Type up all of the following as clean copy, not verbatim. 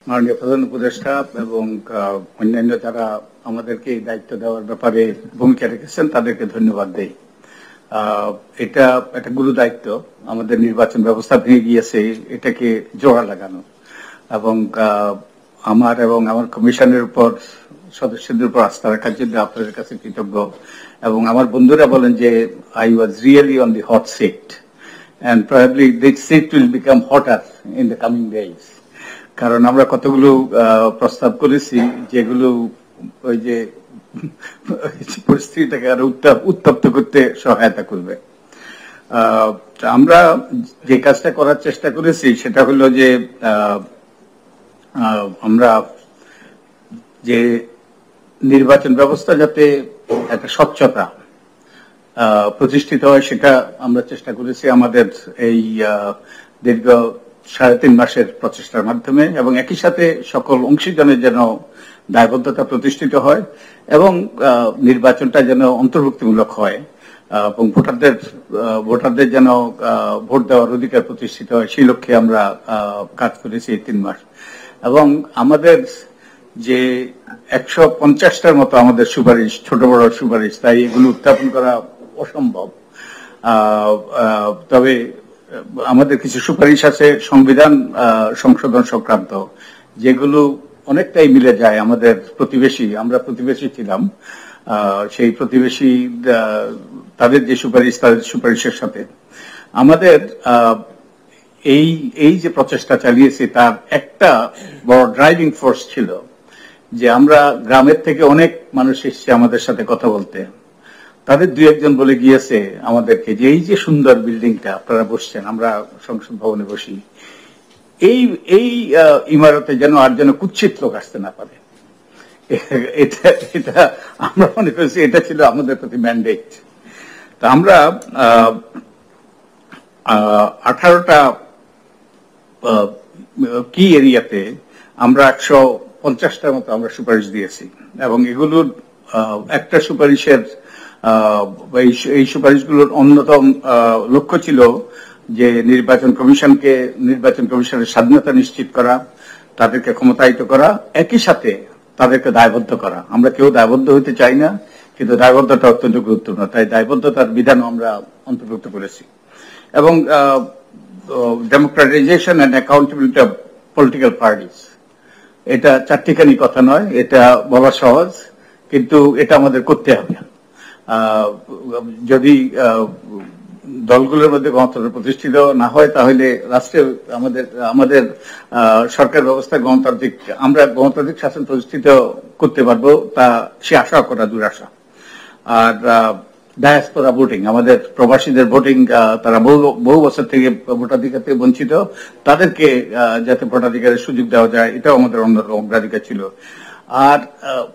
মাননীয় প্রধান উপদেষ্টা এবং অন্যান্য যারা আমাদেরকে এই দায়িত্ব দেওয়ার ব্যাপারে ভূমিকা রেখেছেন তাদেরকে ধন্যবাদ দেই। এটা একটা গুরু দায়িত্ব, আমাদের নির্বাচন ব্যবস্থা ভেঙে গিয়েছে এটাকে জোড়া লাগানো, এবং আমার এবং আমার কমিশনের উপর সদস্যদের উপর আস্থা রাখার জন্য আপনাদের কাছে কৃতজ্ঞ। এবং আমার বন্ধুরা বলেন যে I was really on the hot seat and probably this seat will become hotter in the coming days. কারণ আমরা কতগুলো প্রস্তাব করেছি যেগুলো ওই যে পরিস্থিতিটাকে আরো উত্তপ্ত করতে সহায়তা করবে। আমরা যে কাজটা করার চেষ্টা করেছি সেটা হলো যে আমরা যে নির্বাচন ব্যবস্থা যাতে একটা স্বচ্ছতা প্রতিষ্ঠিত হয় সেটা আমরা চেষ্টা করেছি আমাদের এই দীর্ঘ 3.5 মাসের প্রচেষ্টার মাধ্যমে, এবং একই সাথে সকল অংশীজনের যেন দায়বদ্ধতা প্রতিষ্ঠিত হয় এবং নির্বাচনটা যেন অন্তর্ভুক্তিমূলক হয় এবং ভোটারদের যেন ভোট দেওয়ার অধিকার প্রতিষ্ঠিত হয়, সেই লক্ষ্যে আমরা কাজ করেছি এই 3 মাস। এবং আমাদের যে 150টার মতো আমাদের সুপারিশ, ছোট বড় সুপারিশ, তাই এগুলো উত্থাপন করা অসম্ভব। তবে আমাদের কিছু সুপারিশ আছে সংবিধান সংশোধন সংক্রান্ত, যেগুলো অনেকটাই মিলে যায় আমাদের প্রতিবেশী, আমরা প্রতিবেশী ছিলাম, সেই প্রতিবেশী তাদের যে সুপারিশ, তাদের সুপারিশের সাথে আমাদের এই যে প্রচেষ্টা চালিয়েছি তার একটা বড় ড্রাইভিং ফোর্স ছিল যে আমরা গ্রামের থেকে অনেক মানুষ এসছে আমাদের সাথে কথা বলতে। তাদের 2-1 বলে গিয়েছে আমাদেরকে যে এই যে সুন্দর বিল্ডিংটা আপনারা বসছেন, আমরা সংসদ ভবনে বসি, এই ইমারতে যেন আর যেন কুৎসিত লোক আসতে না পারে। এটা আমরা মনে করেছি এটা ছিল আমাদের প্রতি ম্যান্ডেট। তা আমরা 18টা কি এরিয়াতে আমরা 150টার মতো আমরা সুপারিশ দিয়েছি, এবং এগুলোর একটা সুপারিশের এই সুপারিশগুলোর অন্যতম লক্ষ্য ছিল যে নির্বাচন কমিশনের স্বাধীনতা নিশ্চিত করা, তাদেরকে ক্ষমতায়িত করা, একই সাথে তাদেরকে দায়বদ্ধ করা। আমরা কেউ দায়বদ্ধ হতে চাই না, কিন্তু দায়বদ্ধতা অত্যন্ত গুরুত্বপূর্ণ, তাই দায়বদ্ধতার বিধানও আমরা অন্তর্ভুক্ত করেছি। এবং democratisation and accountability of political parties, এটা চারটিখানি কথা নয়, এটা বলা সহজ, কিন্তু এটা আমাদের করতে হবে। যদি দলগুলোর মধ্যে গণতন্ত্র প্রতিষ্ঠিত না হয় তাহলে রাষ্ট্রে আমাদের সরকার ব্যবস্থা আমরা গণতান্ত্রিক শাসন প্রতিষ্ঠিত করতে পারবো তা সে আশা করা দুরাশা। আর ডায়াসপোরা ভোটিং, আমাদের প্রবাসীদের ভোটিং, তারা বহু বছর থেকে ভোটাধিকার থেকে বঞ্চিত, তাদেরকে যাতে ভোটাধিকারের সুযোগ দেওয়া যায় এটাও আমাদের অন্যতম অগ্রাধিকার ছিল। আর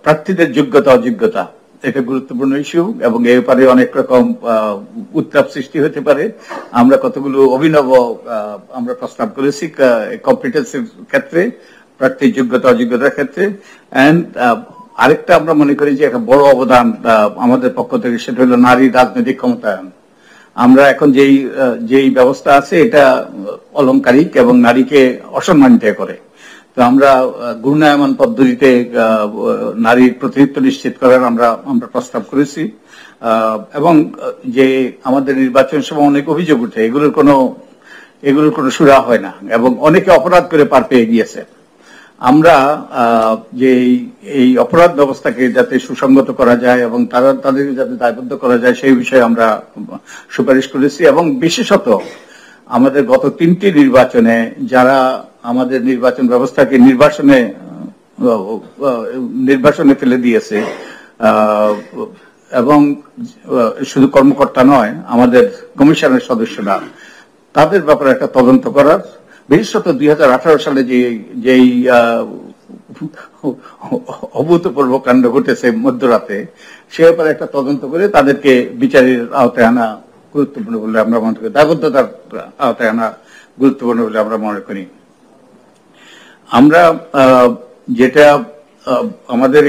প্রার্থীদের যোগ্যতা অযোগ্যতা, এটা গুরুত্বপূর্ণ ইস্যু, এবং এ ব্যাপারে অনেক রকম উত্তাপ সৃষ্টি হতে পারে। আমরা কতগুলো অভিনব আমরা প্রস্তাব করেছি কম্পিটেন্সির ক্ষেত্রে, প্রার্থীর যোগ্যতা অযোগ্যতার ক্ষেত্রে। এন্ড আরেকটা আমরা মনে করি যে একটা বড় অবদান আমাদের পক্ষ থেকে, সেটা হলো নারী রাজনৈতিক ক্ষমতায়ন। আমরা এখন যেই ব্যবস্থা আছে এটা অলংকারিক এবং নারীকে অসম্মানিত করে। তো আমরা ঘূর্ণায়মান পদ্ধতিতে নারীর প্রতিনিধিত্ব নিশ্চিত করার আমরা প্রস্তাব করেছি। এবং যে আমাদের নির্বাচন সময় অনেক অভিযোগ উঠে, এগুলোর কোনো সুরা হয় না, এবং অনেকে অপরাধ করে পার পেয়ে গিয়েছে। আমরা যে এই অপরাধ ব্যবস্থাকে যাতে সুসংগত করা যায় এবং তাদেরকে যাতে দায়বদ্ধ করা যায় সেই বিষয়ে আমরা সুপারিশ করেছি। এবং বিশেষত আমাদের গত 3টি নির্বাচনে যারা আমাদের নির্বাচন ব্যবস্থাকে নির্বাসনে ফেলে দিয়েছে, এবং শুধু কর্মকর্তা নয়, আমাদের কমিশনের সদস্যরা, তাদের ব্যাপারে একটা তদন্ত করার, বিশেষত 2018 সালে যেই অভূতপূর্ব কাণ্ড ঘটেছে মধ্যরাতে, সে ব্যাপারে একটা তদন্ত করে তাদেরকে বিচারের আওতায় আনা গুরুত্বপূর্ণ বলে আমরা মনে করি, দায়বদ্ধতার আওতায় আনা গুরুত্বপূর্ণ বলে আমরা মনে করি। আমরা যেটা আমাদের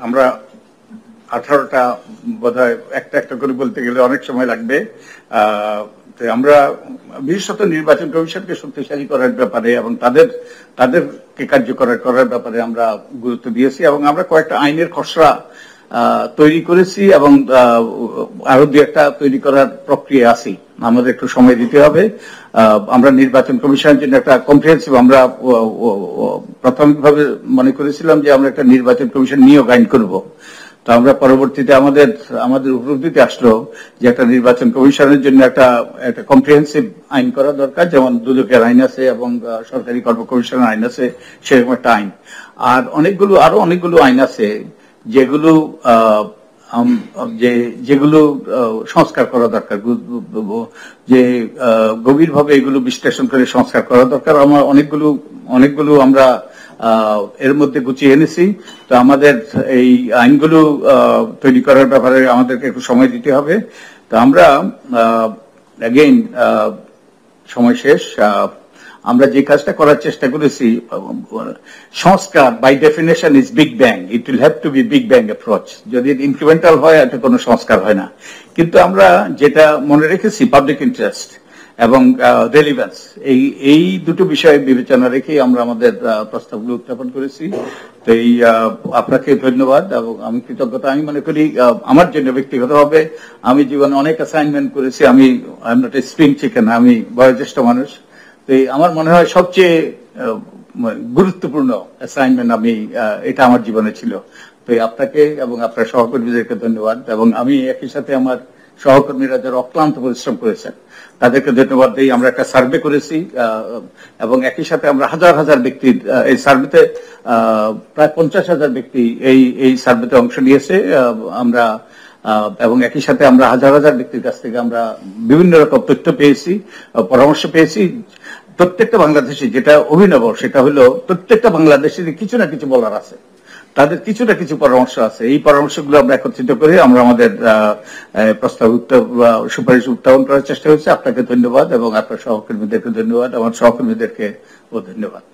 আমরা 18টা বোধহয় একটা করে বলতে গেলে অনেক সময় লাগবে, তো আমরা বিশেষত নির্বাচন কমিশনকে শক্তিশালী করার ব্যাপারে এবং তাদেরকে কার্যকর করার ব্যাপারে আমরা গুরুত্ব দিয়েছি এবং আমরা কয়েকটা আইনের খসড়া তৈরি করেছি এবং আরো দু একটা তৈরি করার প্রক্রিয়া আছি। আমাদের একটু সময় দিতে হবে। আমরা নির্বাচন কমিশনের জন্য একটা কম্প্রিহেন্সিভ, আমরা প্রাথমিকভাবে মনে করেছিলাম যে আমরা একটা নির্বাচন কমিশন নিয়োগ আইন করব। তো আমরা পরবর্তীতে আমাদের উপলব্ধিতে আসলো যে একটা নির্বাচন কমিশনের জন্য একটা কম্প্রিহেন্সিভ আইন করা দরকার, যেমন দুদকের আইন আছে এবং সরকারি কর্ম কমিশনের আইন আছে, সেরকম একটা আইন। আর আরো অনেকগুলো আইন আছে যেগুলো সংস্কার করা দরকার, যে গভীরভাবে এগুলো বিশ্লেষণ করে সংস্কার করা দরকার। আমরা অনেকগুলো আমরা এর মধ্যে গুছিয়ে এনেছি। তো আমাদের এই আইনগুলো তৈরি করার ব্যাপারে আমাদেরকে একটু সময় দিতে হবে। তো আমরা অ্যাগেইন সময় শেষ। আমরা যে কাজটা করার চেষ্টা করেছি, সংস্কার by definition is big bang, it will have to be big bang approach. যদি ইনক্রিমেন্টাল হয় এটা কোনো সংস্কার হয় না। কিন্তু আমরা যেটা মনে রেখেছি, পাবলিক ইন্টারেস্ট এবং রেলিভেন্স, এই দুটো বিষয় বিবেচনা রেখেই আমরা আমাদের প্রস্তাবগুলো উত্থাপন করেছি। তো আপনাকে ধন্যবাদ এবং আমি কৃতজ্ঞতা। আমি মনে করি আমার জন্য ব্যক্তিগতভাবে আমি জীবনে অনেক অ্যাসাইনমেন্ট করেছি। I am not a spring chicken, আমি বয়োজ্যেষ্ঠ মানুষ। তো আমার মনে হয় সবচেয়ে গুরুত্বপূর্ণ অ্যাসাইনমেন্ট এটা আমার জীবনে ছিল। তো আপনাকে এবং আপনার সহকর্মীদেরকে ধন্যবাদ এবং আমি একই সাথে আমার সহকর্মীরা যারা অক্লান্ত পরিশ্রম করেছেন তাদেরকে ধন্যবাদ দিই। আমরা একটা সার্ভে করেছি এবং একই সাথে আমরা হাজার হাজার ব্যক্তির এই সার্ভেতে প্রায় 50,000 ব্যক্তি এই সার্ভেতে অংশ নিয়েছে। আমরা এবং একই সাথে আমরা হাজার হাজার ব্যক্তির কাছ থেকে আমরা বিভিন্ন রকম তথ্য পেয়েছি, পরামর্শ পেয়েছি। প্রত্যেকটা বাংলাদেশি, যেটা অভিনব সেটা হলো প্রত্যেকটা বাংলাদেশির কিছু না কিছু বলার আছে, তাদের কিছু না কিছু পরামর্শ আছে। এই পরামর্শগুলো আমরা একত্রিত করে আমরা আমাদের প্রস্তাব সুপারিশ উত্থাপন করার চেষ্টা হয়েছে। আপনাকে ধন্যবাদ এবং আপনার সহকর্মীদেরকে ধন্যবাদ, আমার সহকর্মীদেরকে ধন্যবাদ।